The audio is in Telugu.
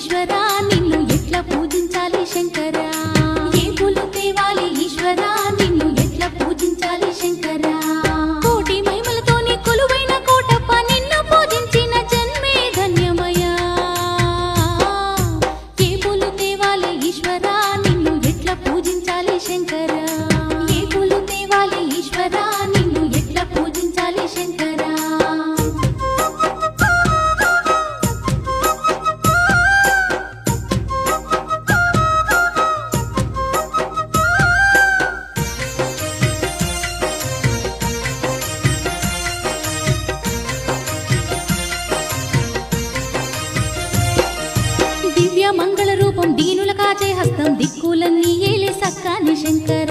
ఈశ్వరా నిన్ను ఎట్లా పూజించాలి శంకరా ఏ పూలు తేవాలి ఈశ్వరా నిన్ను ఎట్లా పూజించాలి శంకరా కోటి మహిమలతోని కొలువైన కోటప్ప నిన్ను పూజించిన జన్మే ధన్యమయ్యా ఏ పూలు తేవాలి ఈశ్వరా నిన్ను ఎట్లా పూజించాలి శంకరా ఏ పూలు తేవాలి ఈశ్వరా నిన్ను ఎట్లా పూజించాలి శంకరా దివ్య మంగళ రూపం దీనుల కాచే హస్తం దిక్కులన్నీ ఏలే సక్కాని శంకర